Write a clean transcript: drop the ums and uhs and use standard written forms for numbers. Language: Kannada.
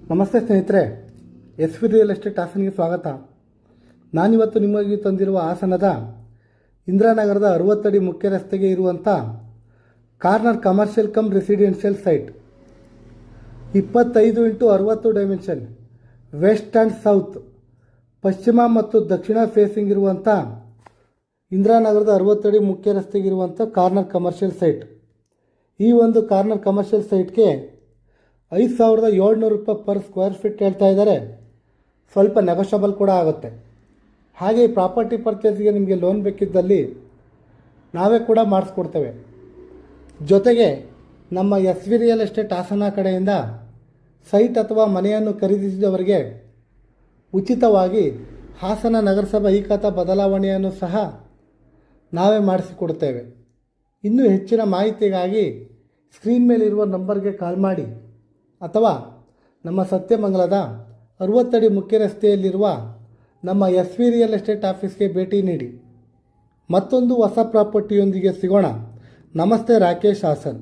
ನಮಸ್ತೆ ಸ್ನೇಹಿತರೆ, ಎಸ್ ವಿ ರಿಯಲ್ ಎಸ್ಟೇಟ್ ಹಾಸನಿಗೆ ಸ್ವಾಗತ. ನಾನಿವತ್ತು ನಿಮಗೆ ತಂದಿರುವ ಹಾಸನದ ಇಂದಿರಾನಗರದ 60 ಅಡಿ ಮುಖ್ಯ ರಸ್ತೆಗೆ ಇರುವಂಥ corner commercial cum residential site 25x60 dimension west and south ಪಶ್ಚಿಮ ಮತ್ತು ದಕ್ಷಿಣ ಫೇಸಿಂಗ್ ಇರುವಂಥ ಇಂದಿರಾನಗರದ 60 ಅಡಿ ಮುಖ್ಯ ರಸ್ತೆಗಿರುವಂಥ ಕಾರ್ನರ್ ಕಮರ್ಷಿಯಲ್ ಸೈಟ್. ಈ ಒಂದು ಕಾರ್ನರ್ ಕಮರ್ಷಿಯಲ್ ಸೈಟ್ಗೆ 5,700 ರೂಪಾಯಿ ಪರ್ ಸ್ಕ್ವೇರ್ ಫೀಟ್ ಹೇಳ್ತಾ ಇದ್ದಾರೆ. ಸ್ವಲ್ಪ ನೆಗೋಷಿಯಬಲ್ ಕೂಡ ಆಗುತ್ತೆ. ಹಾಗೆ ಈ ಪ್ರಾಪರ್ಟಿ ಪರ್ಚೇಸ್ಗೆ ನಿಮಗೆ ಲೋನ್ ಬೇಕಿದ್ದಲ್ಲಿ ನಾವೇ ಕೂಡ ಮಾಡಿಸ್ಕೊಡ್ತೇವೆ. ಜೊತೆಗೆ ನಮ್ಮ S V real estate Hassan ಕಡೆಯಿಂದ ಸೈಟ್ ಅಥವಾ ಮನೆಯನ್ನು ಖರೀದಿಸಿದವರಿಗೆ ಉಚಿತವಾಗಿ ಹಾಸನ ನಗರಸಭಾ ಈ ಖಾತಾ ಬದಲಾವಣೆಯನ್ನು ಸಹ ನಾವೇ ಮಾಡಿಸಿಕೊಡ್ತೇವೆ. ಇನ್ನೂ ಹೆಚ್ಚಿನ ಮಾಹಿತಿಗಾಗಿ ಸ್ಕ್ರೀನ್ ಮೇಲಿರುವ ನಂಬರ್ಗೆ ಕಾಲ್ ಮಾಡಿ ಅಥವಾ ನಮ್ಮ ಸತ್ಯಮಂಗಲದ 60 ಅಡಿ ಮುಖ್ಯ ರಸ್ತೆಯಲ್ಲಿರುವ ನಮ್ಮ ಎಸ್ ವಿ ರಿಯಲ್ ಎಸ್ಟೇಟ್ ಆಫೀಸ್ಗೆ ಭೇಟಿ ನೀಡಿ. ಮತ್ತೊಂದು ಹೊಸ ಪ್ರಾಪರ್ಟಿಯೊಂದಿಗೆ ಸಿಗೋಣ. ನಮಸ್ತೆ, ರಾಕೇಶ್, ಹಾಸನ್.